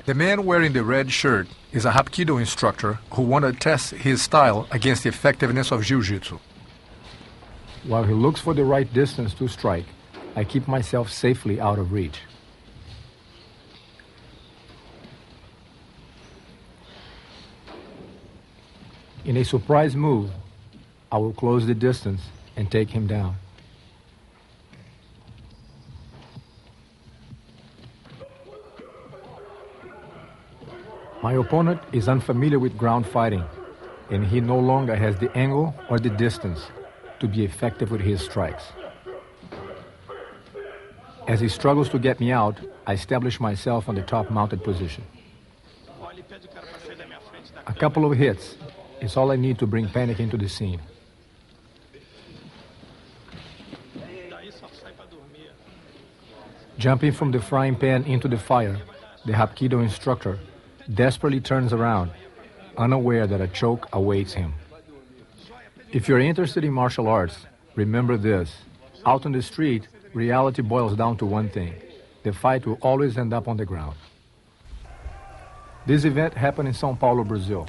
The man wearing the red shirt is a Hapkido instructor who wanted to test his style against the effectiveness of Jiu-Jitsu. While he looks for the right distance to strike, I keep myself safely out of reach. In a surprise move, I will close the distance and take him down. My opponent is unfamiliar with ground fighting, and he no longer has the angle or the distance to be effective with his strikes. As he struggles to get me out, I establish myself on the top mounted position. A couple of hits is all I need to bring panic into the scene. Jumping from the frying pan into the fire, the Hapkido instructor desperately turns around, unaware that a choke awaits him. If you're interested in martial arts, remember this. Out on the street, reality boils down to one thing. The fight will always end up on the ground. This event happened in São Paulo, Brazil.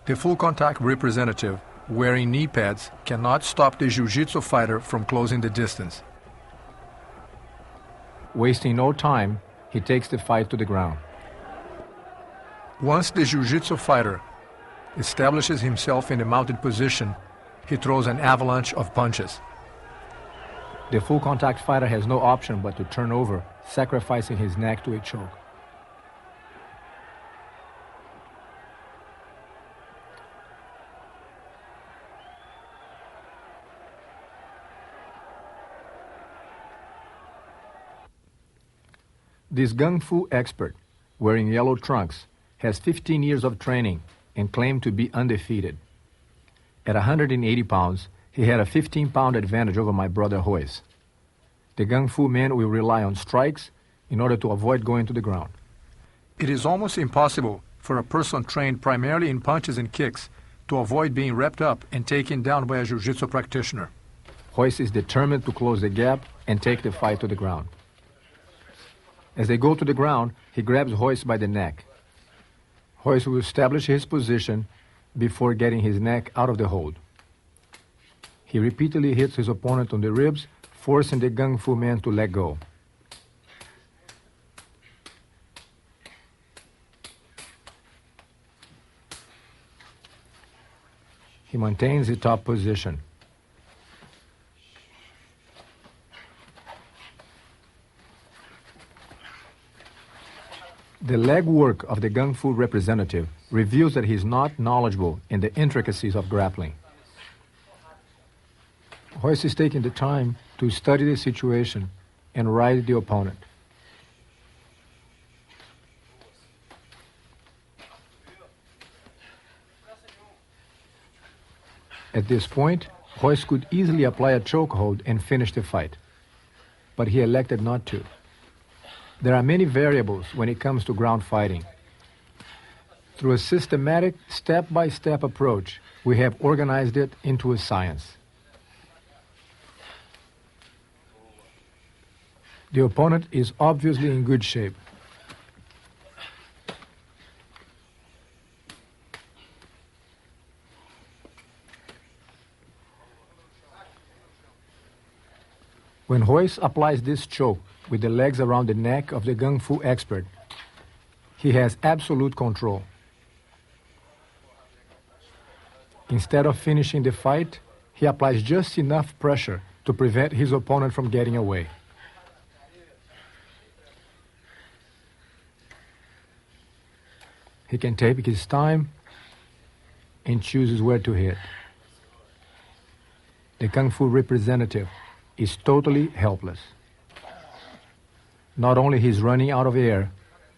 The full contact representative, wearing knee pads, cannot stop the jiu-jitsu fighter from closing the distance. Wasting no time, he takes the fight to the ground. Once the jiu-jitsu fighter establishes himself in the mounted position, he throws an avalanche of punches. The full contact fighter has no option but to turn over, sacrificing his neck to a choke. This Gung Fu expert, wearing yellow trunks, has 15 years of training and claimed to be undefeated. At 180 pounds, he had a 15-pound advantage over my brother Royce. The Gung Fu man will rely on strikes in order to avoid going to the ground. It is almost impossible for a person trained primarily in punches and kicks to avoid being wrapped up and taken down by a jiu-jitsu practitioner. Royce is determined to close the gap and take the fight to the ground. As they go to the ground, he grabs Royce by the neck. Royce will establish his position before getting his neck out of the hold. He repeatedly hits his opponent on the ribs, forcing the Gung Fu man to let go. He maintains the top position. The leg work of the Gung Fu representative reveals that he is not knowledgeable in the intricacies of grappling. Royce is taking the time to study the situation and ride the opponent. At this point, Royce could easily apply a chokehold and finish the fight, but he elected not to. There are many variables when it comes to ground fighting. Through a systematic, step-by-step approach, we have organized it into a science. The opponent is obviously in good shape. When Royce applies this choke with the legs around the neck of the Gung Fu expert, he has absolute control. Instead of finishing the fight, he applies just enough pressure to prevent his opponent from getting away. He can take his time and chooses where to hit. The Kung Fu representative is totally helpless. Not only he's running out of air,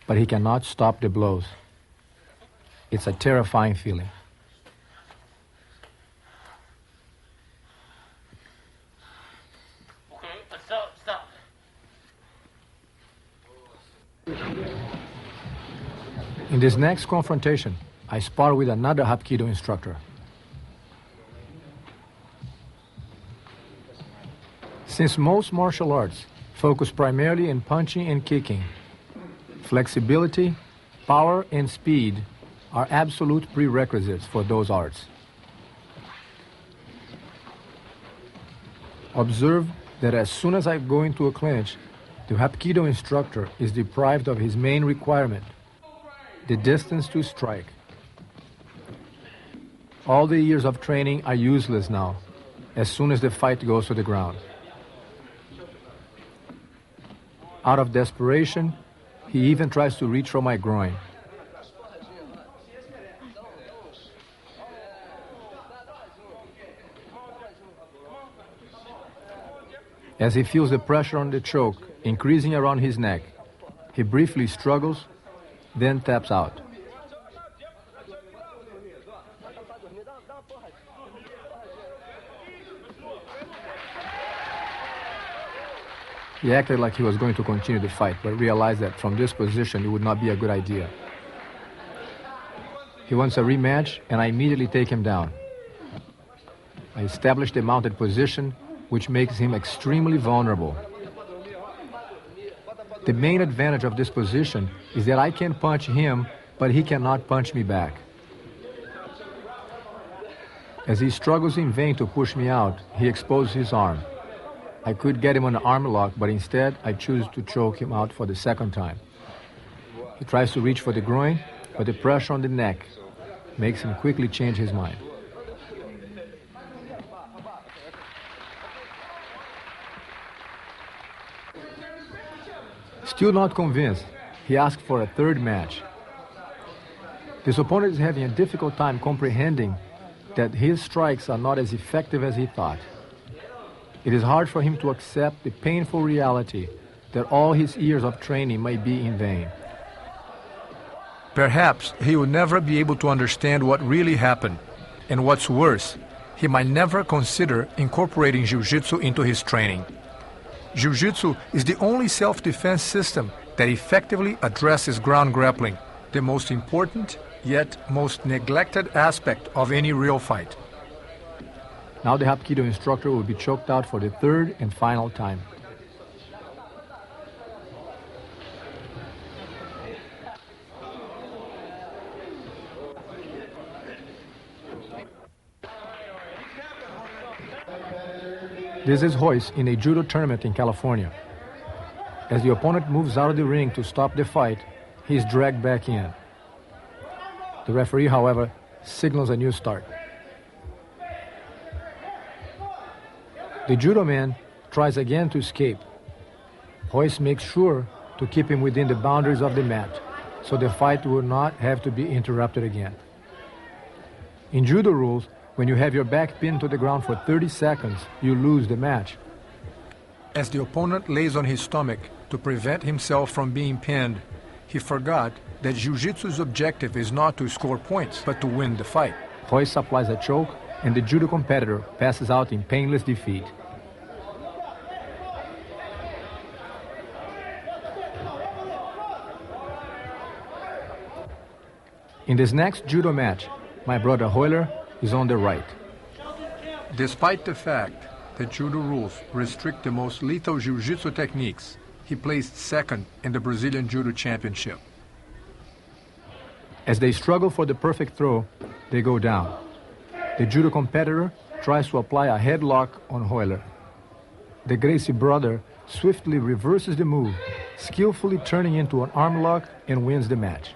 but he cannot stop the blows. It's a terrifying feeling. Stop. In this next confrontation, I spar with another Hapkido instructor. Since most martial arts focus primarily in punching and kicking, flexibility Power and speed are absolute prerequisites for those arts. Observe that as soon as I go into a clinch, the Hapkido instructor is deprived of his main requirement, the distance to strike. All the years of training are useless now, as soon as the fight goes to the ground. Out of desperation, he even tries to reach for my groin. As he feels the pressure on the choke increasing around his neck, he briefly struggles, then taps out. He acted like he was going to continue the fight, but realized that from this position it would not be a good idea. He wants a rematch, and I immediately take him down. I establish the mounted position, which makes him extremely vulnerable. The main advantage of this position is that I can punch him, but he cannot punch me back. As he struggles in vain to push me out, he exposes his arm. I could get him on an arm lock, but instead I choose to choke him out for the second time. He tries to reach for the groin, but the pressure on the neck makes him quickly change his mind. Still not convinced, he asked for a third match. His opponent is having a difficult time comprehending that his strikes are not as effective as he thought. It is hard for him to accept the painful reality that all his years of training may be in vain. Perhaps he will never be able to understand what really happened, and what's worse, he might never consider incorporating Jiu-Jitsu into his training. Jiu-Jitsu is the only self-defense system that effectively addresses ground grappling, the most important yet most neglected aspect of any real fight. Now the Hapkido instructor will be choked out for the third and final time. This is Royce in a judo tournament in California. As the opponent moves out of the ring to stop the fight, he is dragged back in. The referee, however, signals a new start. The judo man tries again to escape. Royce makes sure to keep him within the boundaries of the mat, so the fight will not have to be interrupted again. In judo rules, when you have your back pinned to the ground for 30 seconds, you lose the match. As the opponent lays on his stomach to prevent himself from being pinned, he forgot that Jiu-Jitsu's objective is not to score points, but to win the fight. Royce applies a choke, and the judo competitor passes out in painless defeat. In this next judo match, my brother Royler is on the right. Despite the fact that judo rules restrict the most lethal jiu-jitsu techniques, he placed second in the Brazilian Judo Championship. As they struggle for the perfect throw, they go down. The judo competitor tries to apply a headlock on Royler. The Gracie brother swiftly reverses the move, skillfully turning into an arm lock, and wins the match.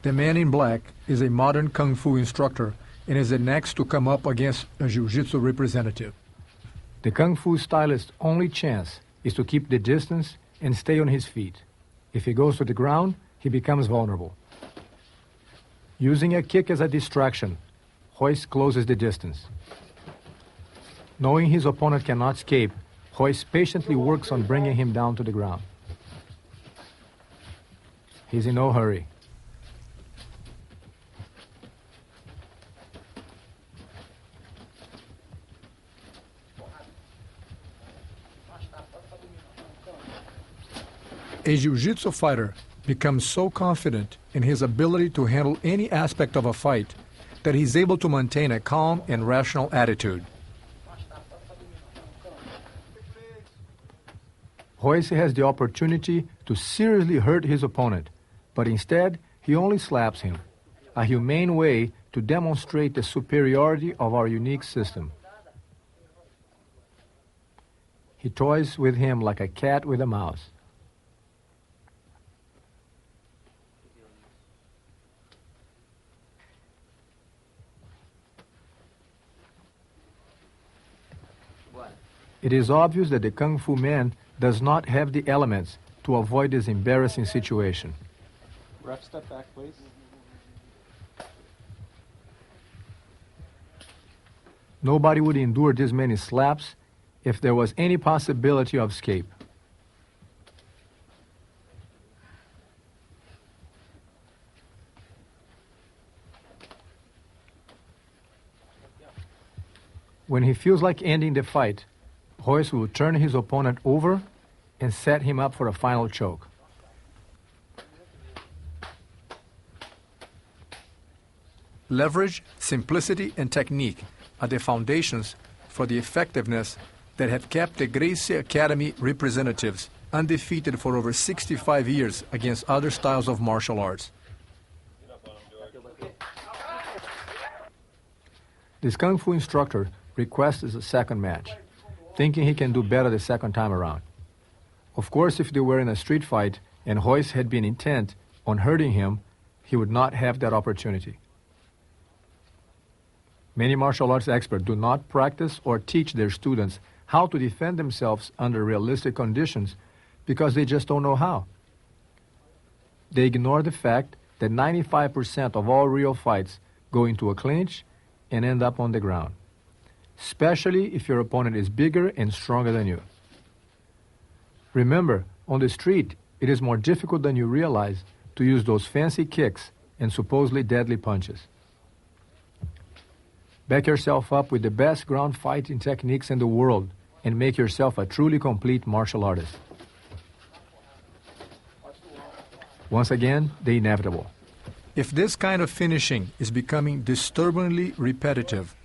The man in black is a modern Kung Fu instructor and is the next to come up against a Jiu-Jitsu representative. The Kung Fu stylist's only chance is to keep the distance and stay on his feet. If he goes to the ground, he becomes vulnerable. Using a kick as a distraction, Royce closes the distance. Knowing his opponent cannot escape, Royce patiently works on bringing him down to the ground. He's in no hurry. A jiu-jitsu fighter becomes so confident in his ability to handle any aspect of a fight that he's able to maintain a calm and rational attitude. Royce has the opportunity to seriously hurt his opponent, but instead he only slaps him, a humane way to demonstrate the superiority of our unique system. He toys with him like a cat with a mouse. It is obvious that the Kung Fu man does not have the elements to avoid this embarrassing situation. Ref, step back, please. Nobody would endure this many slaps if there was any possibility of escape. When he feels like ending the fight, Royce will turn his opponent over and set him up for a final choke. Leverage, simplicity, and technique are the foundations for the effectiveness that have kept the Gracie Academy representatives undefeated for over 65 years against other styles of martial arts. This Kung Fu instructor requests a second match, thinking he can do better the second time around. Of course, if they were in a street fight and Royce had been intent on hurting him, he would not have that opportunity. Many martial arts experts do not practice or teach their students how to defend themselves under realistic conditions because they just don't know how. They ignore the fact that 95% of all real fights go into a clinch and end up on the ground, especially if your opponent is bigger and stronger than you. Remember, on the street, it is more difficult than you realize to use those fancy kicks and supposedly deadly punches. Back yourself up with the best ground fighting techniques in the world and make yourself a truly complete martial artist. Once again, the inevitable. If this kind of finishing is becoming disturbingly repetitive,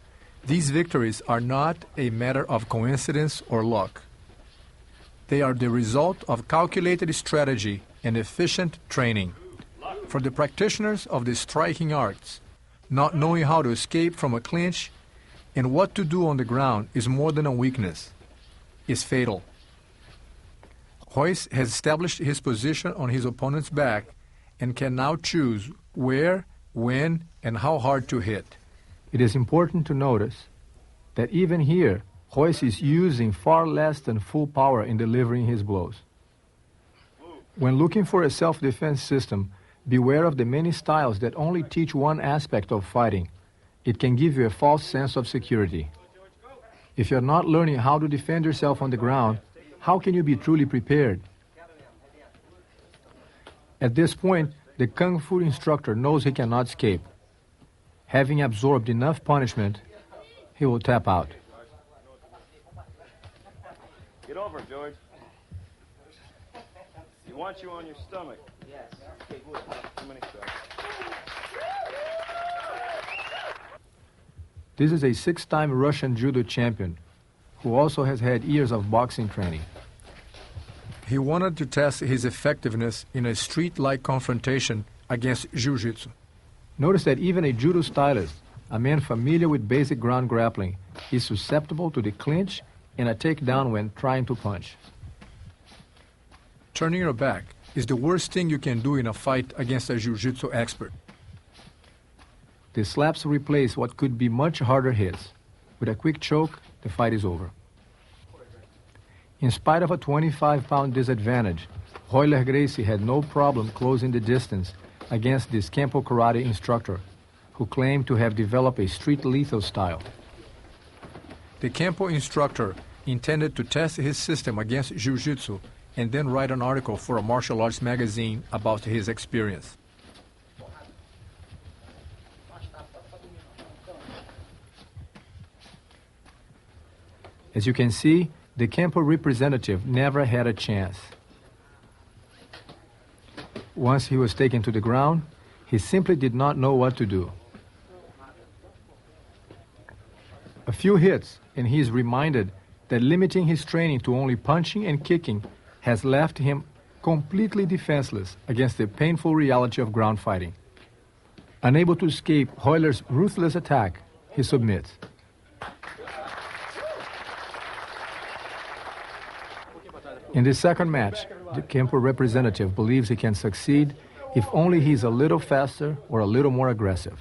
these victories are not a matter of coincidence or luck. They are the result of calculated strategy and efficient training. For the practitioners of the striking arts, not knowing how to escape from a clinch and what to do on the ground is more than a weakness. It's fatal. Royce has established his position on his opponent's back and can now choose where, when, and how hard to hit. It is important to notice that even here, Royce is using far less than full power in delivering his blows. When looking for a self-defense system, beware of the many styles that only teach one aspect of fighting. It can give you a false sense of security. If you're not learning how to defend yourself on the ground, how can you be truly prepared? At this point, the Kung Fu instructor knows he cannot escape. Having absorbed enough punishment, he will tap out. Get over, George. He wants you on your stomach. Yes. Okay, good. How many shots? This is a 6-time Russian judo champion who also has had years of boxing training. He wanted to test his effectiveness in a street-like confrontation against jiu-jitsu. Notice that even a judo stylist, a man familiar with basic ground grappling, is susceptible to the clinch and a takedown when trying to punch. Turning your back is the worst thing you can do in a fight against a jiu-jitsu expert. The slaps replace what could be much harder hits. With a quick choke, the fight is over. In spite of a 25-pound disadvantage, Royler Gracie had no problem closing the distance against this Kempo karate instructor, who claimed to have developed a street lethal style. The Kempo instructor intended to test his system against jiu-jitsu and then write an article for a martial arts magazine about his experience. As you can see, the Kempo representative never had a chance. Once he was taken to the ground, he simply did not know what to do. A few hits, and he is reminded that limiting his training to only punching and kicking has left him completely defenseless against the painful reality of ground fighting. Unable to escape Royler's ruthless attack, he submits. In the second match, the Kempo representative believes he can succeed if only he's a little faster or a little more aggressive.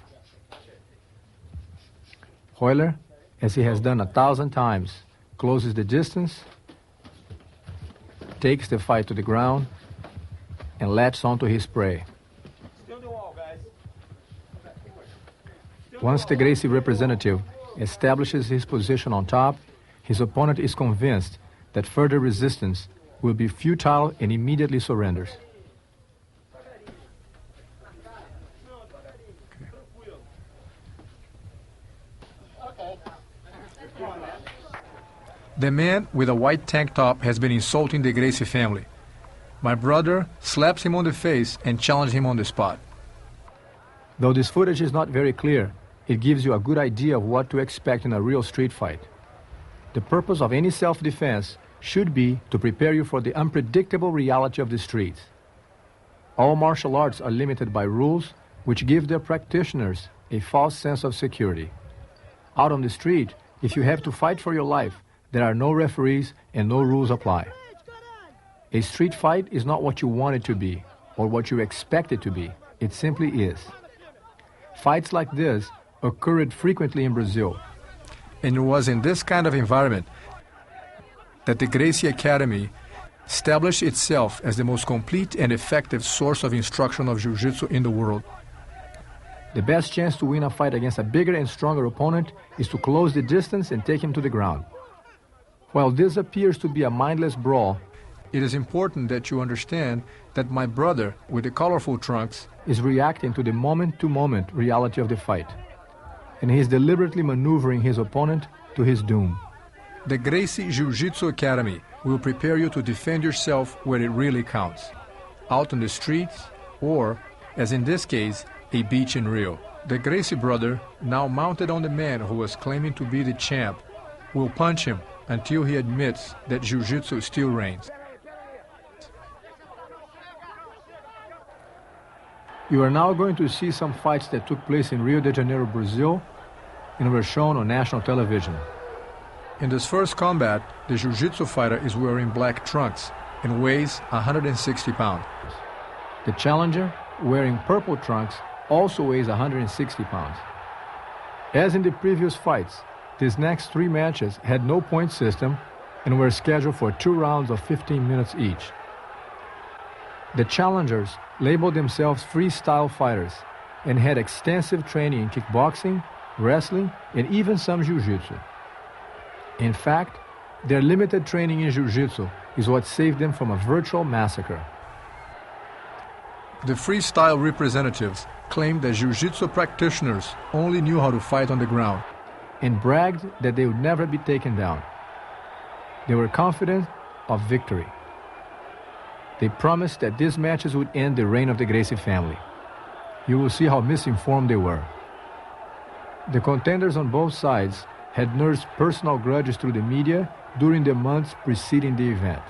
Royler, as he has done 1,000 times, closes the distance, takes the fight to the ground, and latches onto his prey. Once the Gracie representative establishes his position on top, his opponent is convinced that further resistance will be futile and immediately surrenders. The man with a white tank top has been insulting the Gracie family. My brother slaps him on the face and challenges him on the spot. Though this footage is not very clear, it gives you a good idea of what to expect in a real street fight. The purpose of any self-defense should be to prepare you for the unpredictable reality of the streets. All martial arts are limited by rules which give their practitioners a false sense of security. Out on the street, if you have to fight for your life, there are no referees and no rules apply. A street fight is not what you want it to be or what you expect it to be. It simply is. Fights like this occurred frequently in Brazil. And it was in this kind of environment that the Gracie Academy established itself as the most complete and effective source of instruction of Jiu-Jitsu in the world. The best chance to win a fight against a bigger and stronger opponent is to close the distance and take him to the ground. While this appears to be a mindless brawl, it is important that you understand that my brother with the colorful trunks is reacting to the moment-to-moment reality of the fight, and he is deliberately maneuvering his opponent to his doom. The Gracie Jiu-Jitsu Academy will prepare you to defend yourself where it really counts, out on the streets or, as in this case, a beach in Rio. The Gracie brother, now mounted on the man who was claiming to be the champ, will punch him until he admits that Jiu-Jitsu still reigns. You are now going to see some fights that took place in Rio de Janeiro, Brazil, and were shown on national television. In this first combat, the Jiu-Jitsu fighter is wearing black trunks and weighs 160 pounds. The challenger, wearing purple trunks, also weighs 160 pounds. As in the previous fights, these next 3 matches had no point system and were scheduled for 2 rounds of 15 minutes each. The challengers labeled themselves freestyle fighters and had extensive training in kickboxing, wrestling, and even some jiu-jitsu. In fact, their limited training in jiu-jitsu is what saved them from a virtual massacre. The freestyle representatives claimed that jiu-jitsu practitioners only knew how to fight on the ground and bragged that they would never be taken down. They were confident of victory. They promised that these matches would end the reign of the Gracie family. You will see how misinformed they were. The contenders on both sides had nursed personal grudges through the media during the months preceding the event.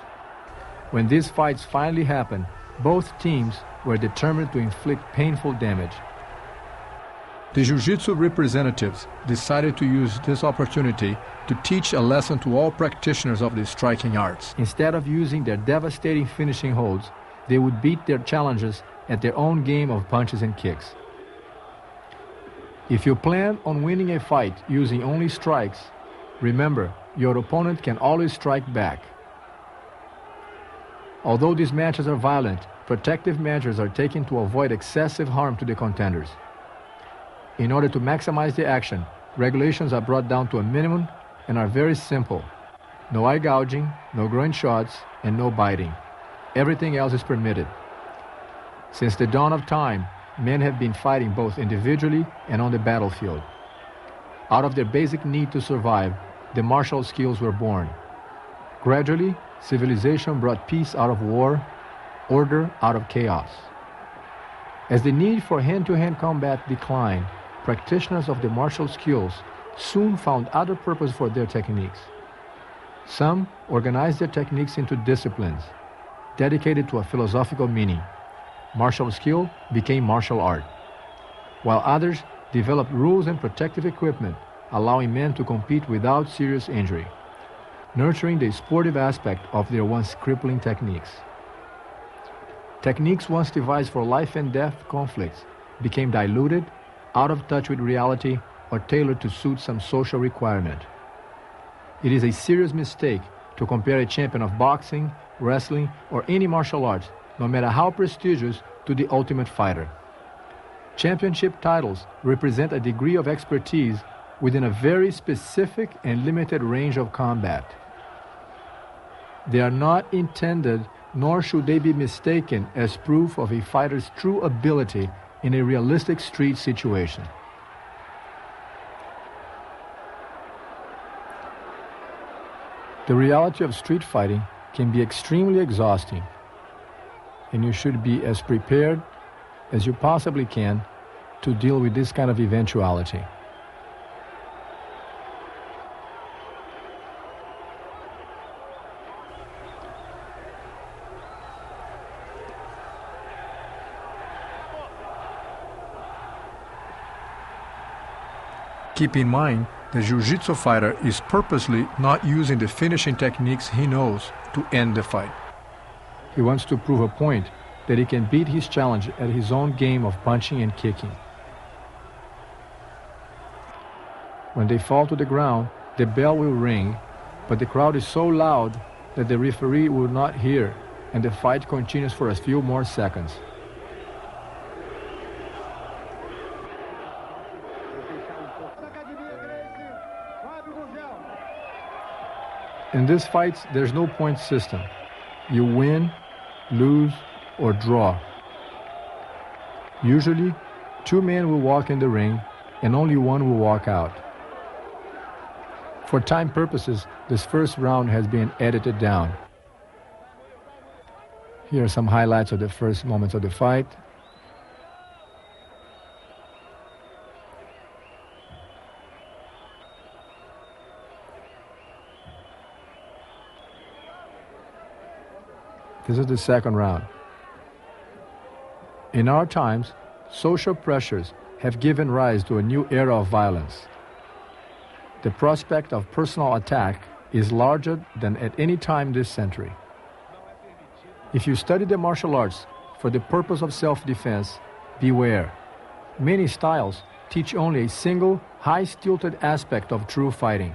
When these fights finally happened, both teams were determined to inflict painful damage. The Jiu-Jitsu representatives decided to use this opportunity to teach a lesson to all practitioners of the striking arts. Instead of using their devastating finishing holds, they would beat their challengers at their own game of punches and kicks. If you plan on winning a fight using only strikes, remember, your opponent can always strike back. Although these matches are violent, protective measures are taken to avoid excessive harm to the contenders. In order to maximize the action, regulations are brought down to a minimum and are very simple. No eye gouging, no groin shots, and no biting. Everything else is permitted. Since the dawn of time, men have been fighting both individually and on the battlefield. Out of their basic need to survive, the martial skills were born. Gradually, civilization brought peace out of war, order out of chaos. As the need for hand-to-hand combat declined, practitioners of the martial skills soon found other purpose for their techniques. Some organized their techniques into disciplines, dedicated to a philosophical meaning. Martial skill became martial art, while others developed rules and protective equipment, allowing men to compete without serious injury, nurturing the sportive aspect of their once crippling techniques. Techniques once devised for life and death conflicts became diluted, out of touch with reality, or tailored to suit some social requirement. It is a serious mistake to compare a champion of boxing, wrestling, or any martial arts, no matter how prestigious, to the ultimate fighter. Championship titles represent a degree of expertise within a very specific and limited range of combat. They are not intended, nor should they be mistaken as proof of a fighter's true ability in a realistic street situation. The reality of street fighting can be extremely exhausting, and you should be as prepared as you possibly can to deal with this kind of eventuality. Keep in mind, the jiu-jitsu fighter is purposely not using the finishing techniques he knows to end the fight. He wants to prove a point that he can beat his challenge at his own game of punching and kicking. When they fall to the ground, the bell will ring, but the crowd is so loud that the referee will not hear, and the fight continues for a few more seconds. In these fights, there's no point system. You win, lose, or draw. Usually, 2 men will walk in the ring, and only one will walk out. For time purposes, this first round has been edited down. Here are some highlights of the first moments of the fight. This is the second round. In our times, social pressures have given rise to a new era of violence. The prospect of personal attack is larger than at any time this century. If you study the martial arts for the purpose of self-defense, beware. Many styles teach only a single, high-stilted aspect of true fighting.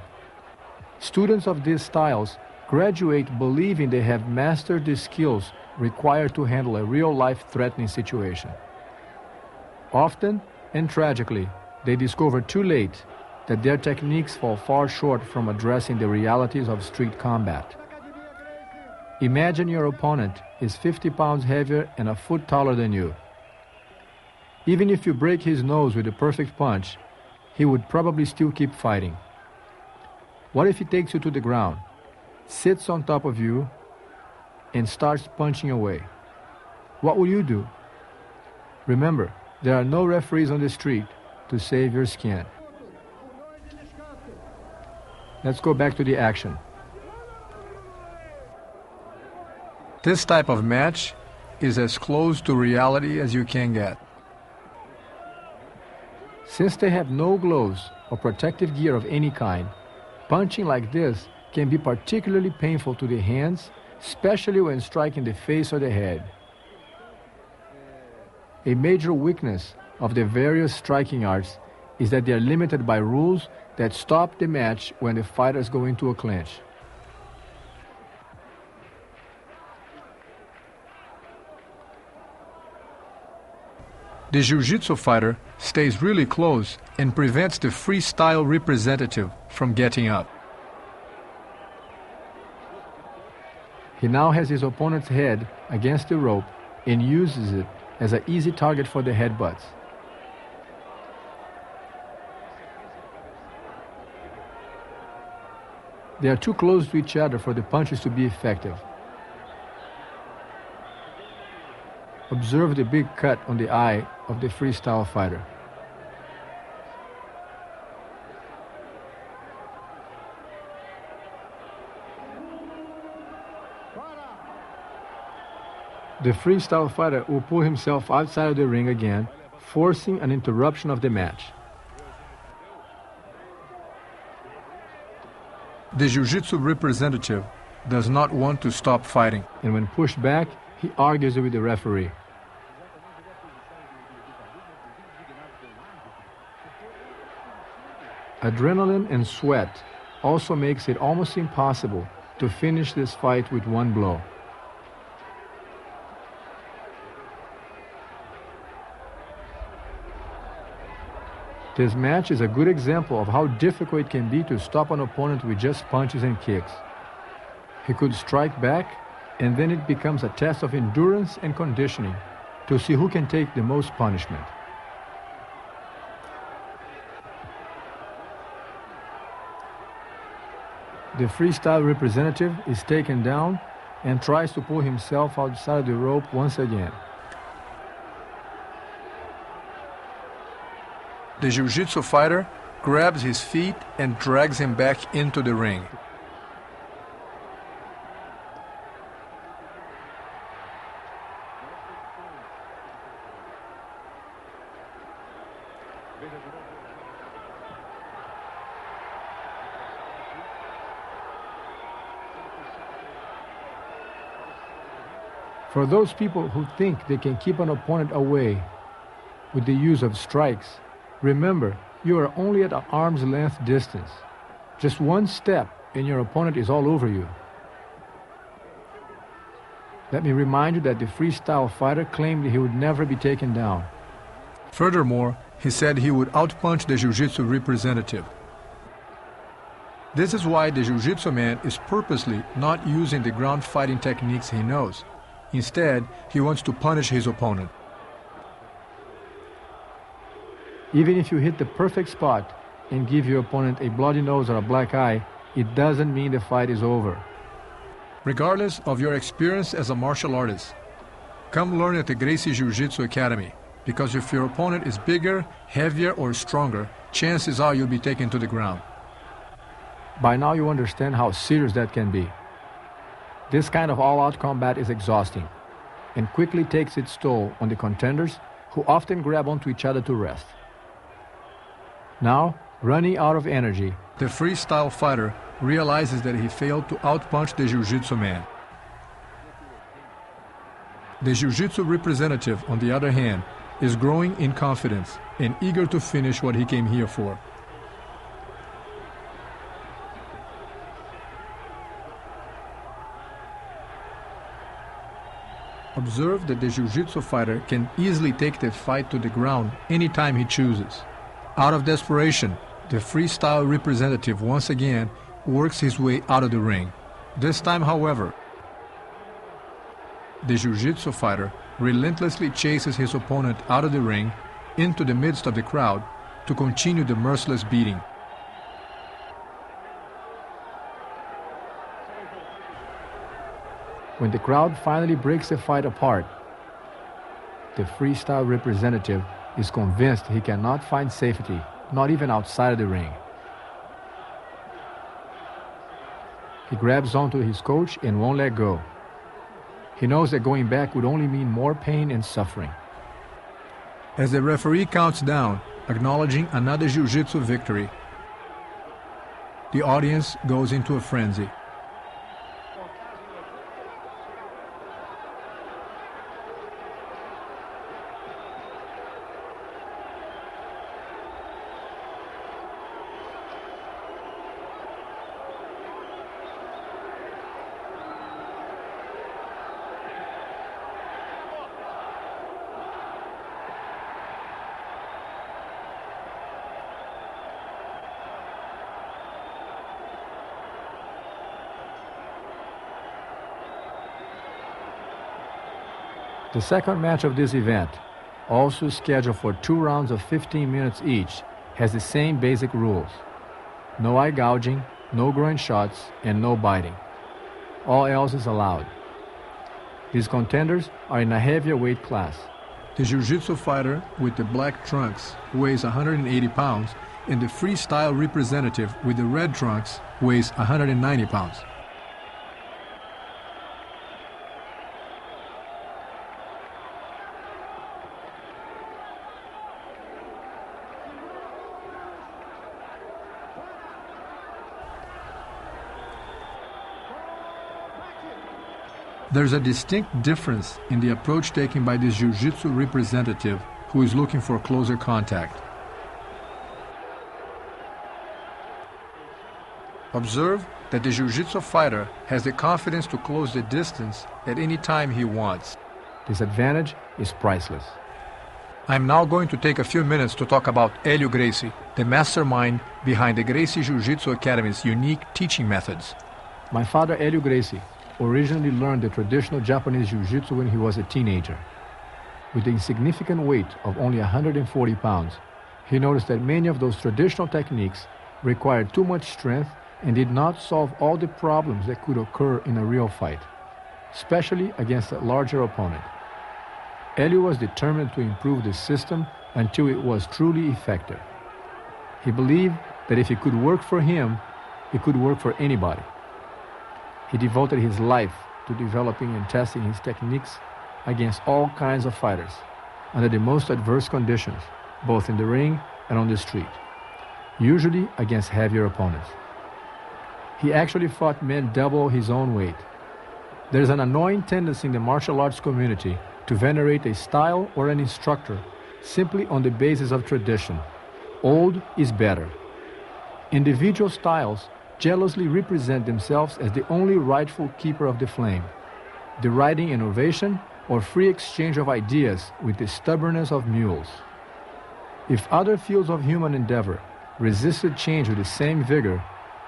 Students of these styles graduate believing they have mastered the skills required to handle a real-life threatening situation. Often, and tragically, they discover too late that their techniques fall far short from addressing the realities of street combat. Imagine your opponent is 50 pounds heavier and a foot taller than you. Even if you break his nose with a perfect punch, he would probably still keep fighting. What if he takes you to the ground, sits on top of you, and starts punching away? What will you do? Remember, there are no referees on the street to save your skin. Let's go back to the action. This type of match is as close to reality as you can get. Since they have no gloves or protective gear of any kind, punching like this can be particularly painful to the hands, especially when striking the face or the head. A major weakness of the various striking arts is that they are limited by rules that stop the match when the fighters go into a clinch. The jiu-jitsu fighter stays really close and prevents the freestyle representative from getting up. He now has his opponent's head against the rope and uses it as an easy target for the headbutts. They are too close to each other for the punches to be effective. Observe the big cut on the eye of the freestyle fighter. The freestyle fighter will pull himself outside of the ring again, forcing an interruption of the match. The Jiu-Jitsu representative does not want to stop fighting. And when pushed back, he argues with the referee. Adrenaline and sweat also makes it almost impossible to finish this fight with one blow. This match is a good example of how difficult it can be to stop an opponent with just punches and kicks. He could strike back, and then it becomes a test of endurance and conditioning to see who can take the most punishment. The freestyle representative is taken down and tries to pull himself outside the rope once again. The Jiu-Jitsu fighter grabs his feet and drags him back into the ring. For those people who think they can keep an opponent away with the use of strikes, remember, you are only at an arm's length distance. Just one step and your opponent is all over you. Let me remind you that the freestyle fighter claimed he would never be taken down. Furthermore, he said he would outpunch the Jiu-Jitsu representative. This is why the Jiu-Jitsu man is purposely not using the ground fighting techniques he knows. Instead, he wants to punish his opponent. Even if you hit the perfect spot and give your opponent a bloody nose or a black eye, it doesn't mean the fight is over. Regardless of your experience as a martial artist, come learn at the Gracie Jiu-Jitsu Academy, because if your opponent is bigger, heavier, or stronger, chances are you'll be taken to the ground. By now you understand how serious that can be. This kind of all-out combat is exhausting and quickly takes its toll on the contenders, who often grab onto each other to rest. Now, running out of energy, the freestyle fighter realizes that he failed to outpunch the Jiu-Jitsu man. The Jiu-Jitsu representative, on the other hand, is growing in confidence and eager to finish what he came here for. Observe that the Jiu-Jitsu fighter can easily take the fight to the ground anytime he chooses. Out of desperation, the freestyle representative once again works his way out of the ring. This time, however, the Jiu-Jitsu fighter relentlessly chases his opponent out of the ring into the midst of the crowd to continue the merciless beating. When the crowd finally breaks the fight apart, the freestyle representative is convinced he cannot find safety, not even outside of the ring. He grabs onto his coach and won't let go. He knows that going back would only mean more pain and suffering. As the referee counts down, acknowledging another Jiu-Jitsu victory, the audience goes into a frenzy. The second match of this event, also scheduled for 2 rounds of 15 minutes each, has the same basic rules. No eye gouging, no groin shots, and no biting. All else is allowed. His contenders are in a heavier weight class. The jiu-jitsu fighter with the black trunks weighs 180 pounds, and the freestyle representative with the red trunks weighs 190 pounds. There's a distinct difference in the approach taken by this jiu-jitsu representative who is looking for closer contact. Observe that the jiu-jitsu fighter has the confidence to close the distance at any time he wants. This advantage is priceless. I'm now going to take a few minutes to talk about Gracie, the mastermind behind the Gracie Jiu-Jitsu Academy's unique teaching methods. My father, Gracie, originally learned the traditional Japanese jiu-jitsu when he was a teenager. With the insignificant weight of only 140 pounds, he noticed that many of those traditional techniques required too much strength and did not solve all the problems that could occur in a real fight, especially against a larger opponent. Elio was determined to improve the system until it was truly effective. He believed that if it could work for him, it could work for anybody. He devoted his life to developing and testing his techniques against all kinds of fighters, under the most adverse conditions, both in the ring and on the street, usually against heavier opponents. He actually fought men double his own weight. There's an annoying tendency in the martial arts community to venerate a style or an instructor simply on the basis of tradition. Old is better. Individual styles jealously represent themselves as the only rightful keeper of the flame, deriding innovation or free exchange of ideas with the stubbornness of mules. If other fields of human endeavor resisted change with the same vigor,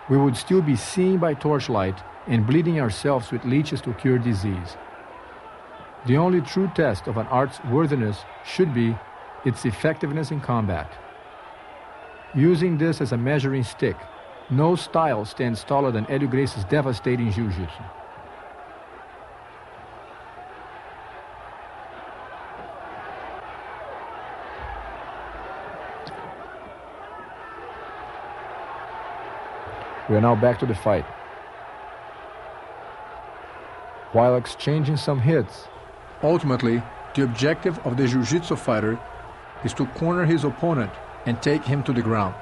we would still be seen by torchlight and bleeding ourselves with leeches to cure disease. The only true test of an art's worthiness should be its effectiveness in combat. Using this as a measuring stick, no style stands taller than Gracie's devastating jiu-jitsu. We are now back to the fight. While exchanging some hits, ultimately, the objective of the jiu-jitsu fighter is to corner his opponent and take him to the ground.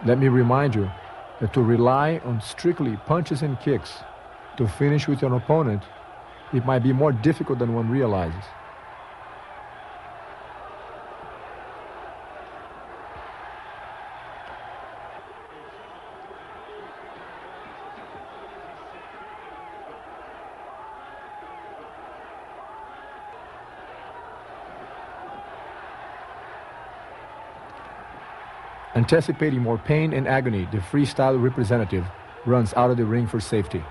let me remind you that to rely on strictly punches and kicks to finish with your opponent, it might be more difficult than one realizes. Anticipating more pain and agony, the freestyle representative runs out of the ring for safety.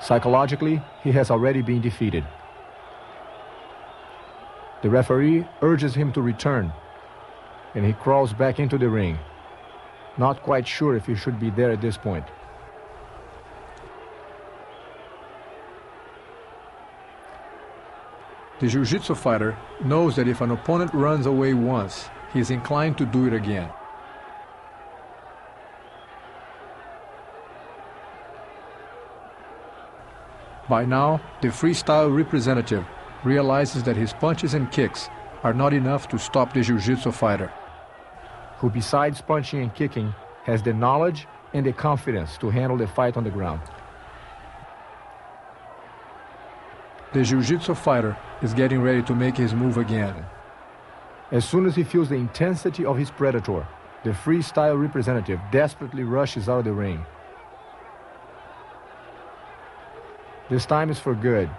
Psychologically, he has already been defeated. The referee urges him to return, and he crawls back into the ring, not quite sure if he should be there at this point. The jiu-jitsu fighter knows that if an opponent runs away once, he is inclined to do it again. By now, the freestyle representative realizes that his punches and kicks are not enough to stop the jiu-jitsu fighter, who besides punching and kicking, has the knowledge and the confidence to handle the fight on the ground. The jiu-jitsu fighter is getting ready to make his move again. As soon as he feels the intensity of his predator, the freestyle representative desperately rushes out of the ring. This time is for good.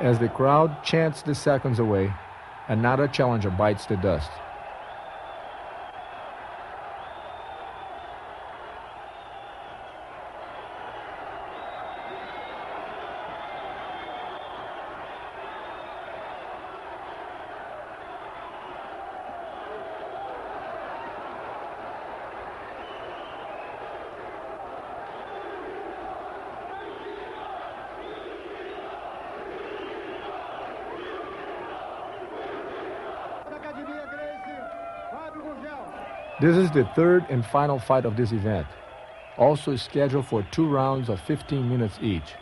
As the crowd chants the seconds away, another challenger bites the dust. This is the third and final fight of this event, also scheduled for 2 rounds of 15 minutes each.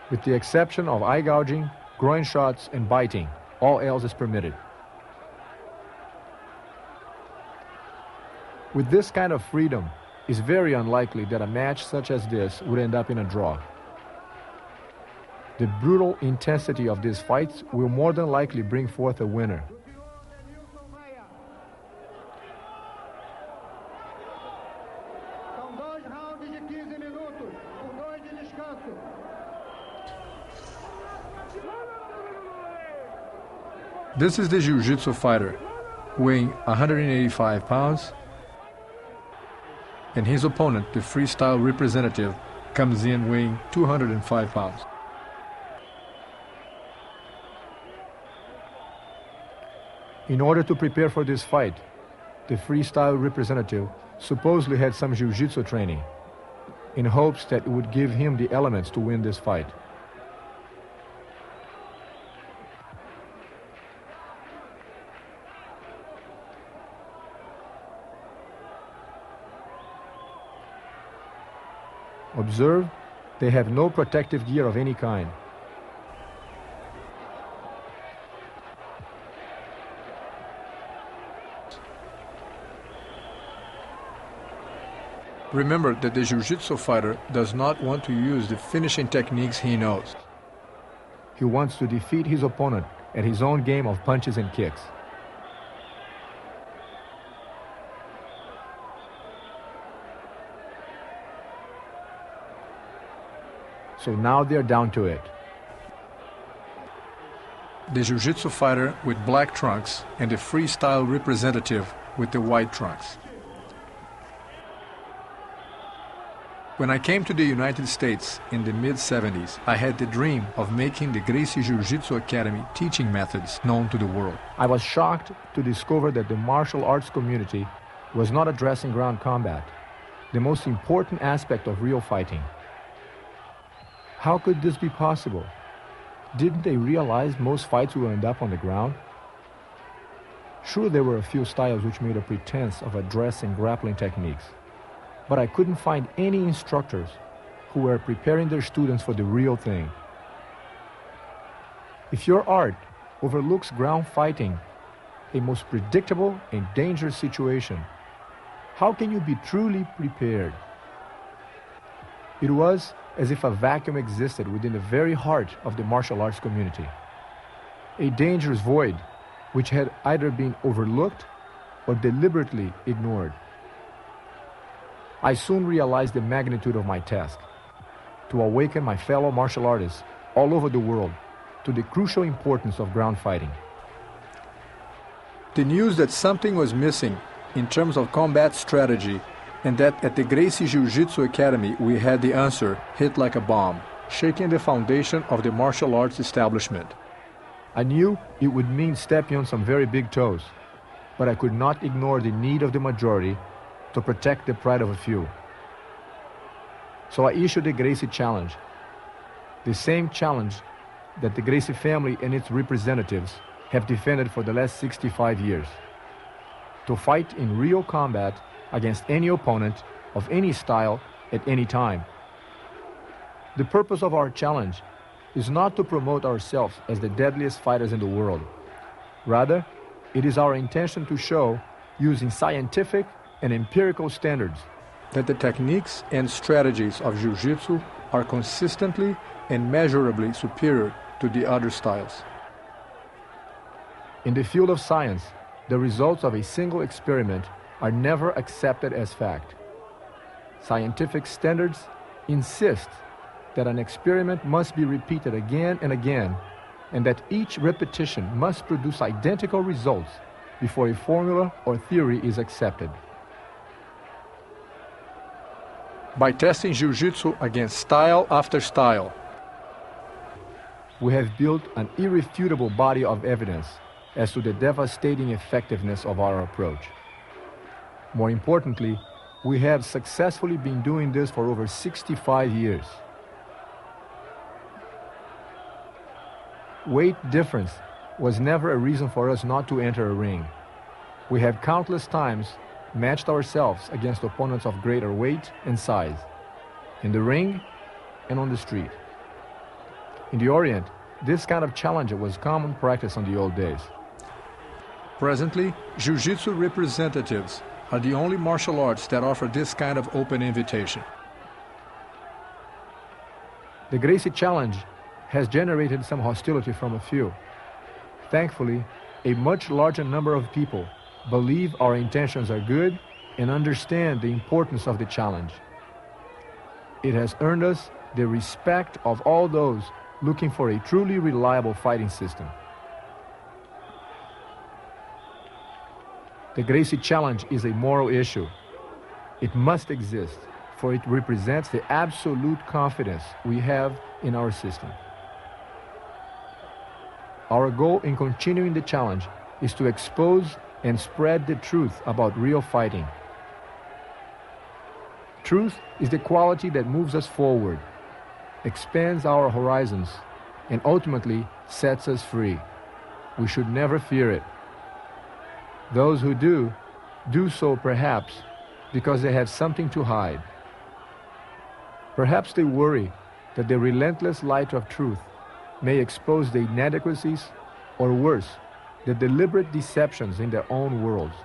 With the exception of eye gouging, groin shots, and biting, all else is permitted. With this kind of freedom, it's very unlikely that a match such as this would end up in a draw. The brutal intensity of these fights will more than likely bring forth a winner. This is the Jiu-Jitsu fighter, weighing 185 pounds, and his opponent, the freestyle representative, comes in weighing 205 pounds. In order to prepare for this fight, the freestyle representative supposedly had some jiu-jitsu training, in hopes that it would give him the elements to win this fight. Observe, they have no protective gear of any kind. Remember that the Jiu-Jitsu fighter does not want to use the finishing techniques he knows. He wants to defeat his opponent at his own game of punches and kicks. So now they're down to it. The Jiu-Jitsu fighter with black trunks and the freestyle representative with the white trunks. When I came to the United States in the mid-70s, I had the dream of making the Gracie Jiu-Jitsu Academy teaching methods known to the world. I was shocked to discover that the martial arts community was not addressing ground combat, the most important aspect of real fighting. How could this be possible? Didn't they realize most fights will end up on the ground? Sure, there were a few styles which made a pretense of addressing grappling techniques, but I couldn't find any instructors who were preparing their students for the real thing. If your art overlooks ground fighting, a most predictable and dangerous situation, how can you be truly prepared? It was as if a vacuum existed within the very heart of the martial arts community. A dangerous void which had either been overlooked or deliberately ignored. I soon realized the magnitude of my task, to awaken my fellow martial artists all over the world to the crucial importance of ground fighting. The news that something was missing in terms of combat strategy, and that at the Gracie Jiu-Jitsu Academy we had the answer, hit like a bomb, shaking the foundation of the martial arts establishment. I knew it would mean stepping on some very big toes, but I could not ignore the need of the majority to protect the pride of a few. So I issued the Gracie Challenge, the same challenge that the Gracie family and its representatives have defended for the last 65 years. To fight in real combat against any opponent of any style at any time. The purpose of our challenge is not to promote ourselves as the deadliest fighters in the world. Rather, it is our intention to show, using scientific and empirical standards, that the techniques and strategies of Jiu-Jitsu are consistently and measurably superior to the other styles. In the field of science, the results of a single experiment are never accepted as fact. Scientific standards insist that an experiment must be repeated again and again, and that each repetition must produce identical results before a formula or theory is accepted. By testing jiu-jitsu against style after style, we have built an irrefutable body of evidence as to the devastating effectiveness of our approach. More importantly, we have successfully been doing this for over 65 years. Weight difference was never a reason for us not to enter a ring. We have countless times matched ourselves against opponents of greater weight and size, in the ring and on the street. In the Orient, this kind of challenge was common practice in the old days. Presently, jiu-jitsu representatives are the only martial arts that offer this kind of open invitation. The Gracie challenge has generated some hostility from a few. Thankfully, a much larger number of people believe our intentions are good and understand the importance of the challenge. It has earned us the respect of all those looking for a truly reliable fighting system. The Gracie challenge is a moral issue. It must exist, for it represents the absolute confidence we have in our system. Our goal in continuing the challenge is to expose and spread the truth about real fighting. Truth is the quality that moves us forward, expands our horizons, and ultimately sets us free. We should never fear it. Those who do so perhaps because they have something to hide. Perhaps they worry that the relentless light of truth may expose the inadequacies, or worse, the deliberate deceptions in their own worlds.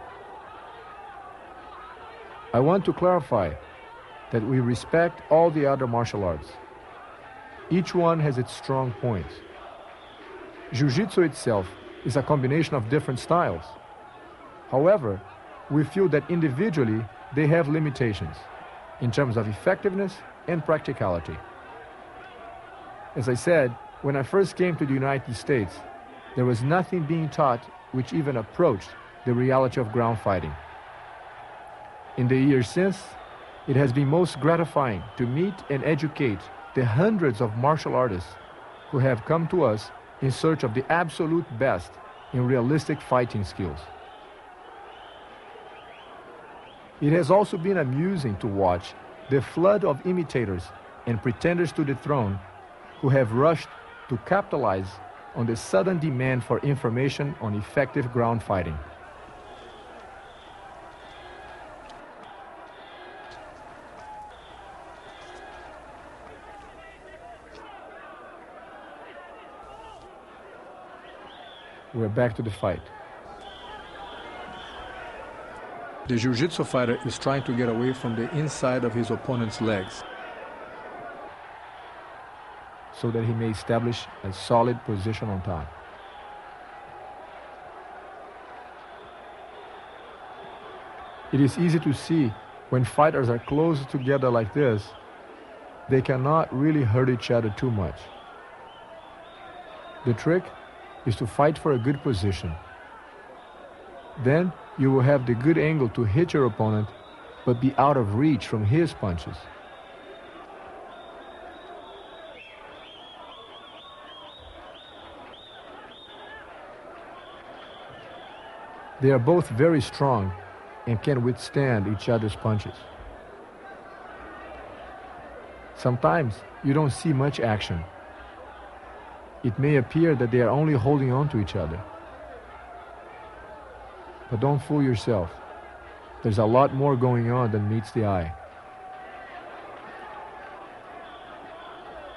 I want to clarify that we respect all the other martial arts. Each one has its strong points. Jiu-jitsu itself is a combination of different styles. However, we feel that individually they have limitations in terms of effectiveness and practicality. As I said, when I first came to the United States, there was nothing being taught which even approached the reality of ground fighting. In the years since, it has been most gratifying to meet and educate the hundreds of martial artists who have come to us in search of the absolute best in realistic fighting skills. It has also been amusing to watch the flood of imitators and pretenders to the throne who have rushed to capitalize on the sudden demand for information on effective ground fighting. We're back to the fight. The jiu-jitsu fighter is trying to get away from the inside of his opponent's legs, so that he may establish a solid position on top. It is easy to see when fighters are close together like this, they cannot really hurt each other too much. The trick is to fight for a good position. Then you will have the good angle to hit your opponent, but be out of reach from his punches. They are both very strong and can withstand each other's punches. Sometimes you don't see much action. It may appear that they are only holding on to each other. But don't fool yourself. There's a lot more going on than meets the eye.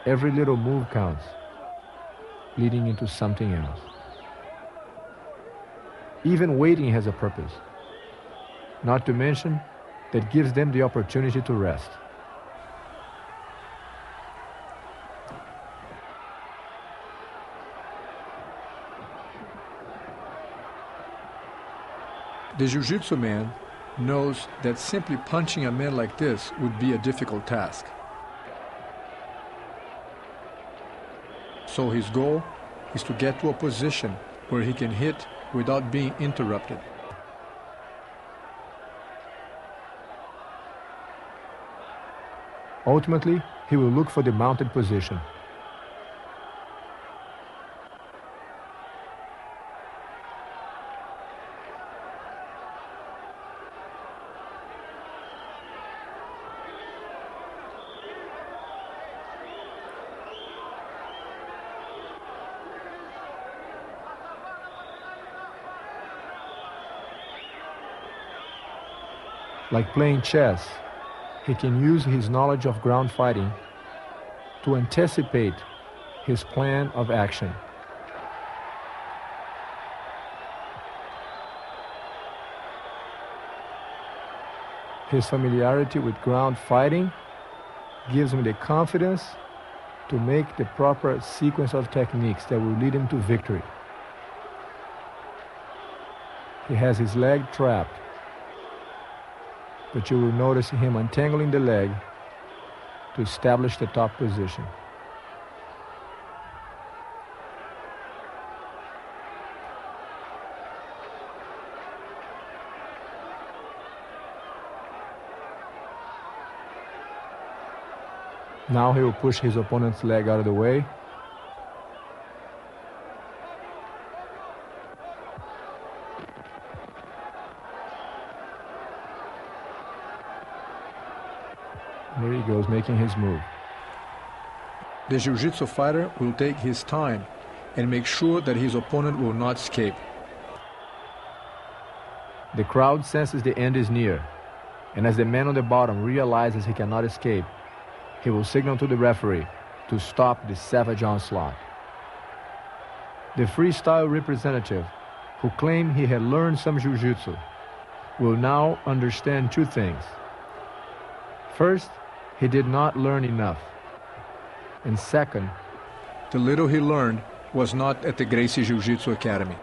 Every little move counts, leading into something else. Even waiting has a purpose, not to mention that gives them the opportunity to rest. The jiu-jitsu man knows that simply punching a man like this would be a difficult task. So his goal is to get to a position where he can hit without being interrupted. Ultimately, he will look for the mounted position. Like playing chess, he can use his knowledge of ground fighting to anticipate his plan of action. His familiarity with ground fighting gives him the confidence to make the proper sequence of techniques that will lead him to victory. He has his leg trapped, but you will notice him untangling the leg to establish the top position. Now he will push his opponent's leg out of the way. There he goes, making his move. The jiu-jitsu fighter will take his time and make sure that his opponent will not escape. The crowd senses the end is near, and as the man on the bottom realizes he cannot escape, he will signal to the referee to stop the savage onslaught. The freestyle representative, who claimed he had learned some jiu-jitsu, will now understand two things. First, he did not learn enough. And second, the little he learned was not at the Gracie Jiu-Jitsu Academy.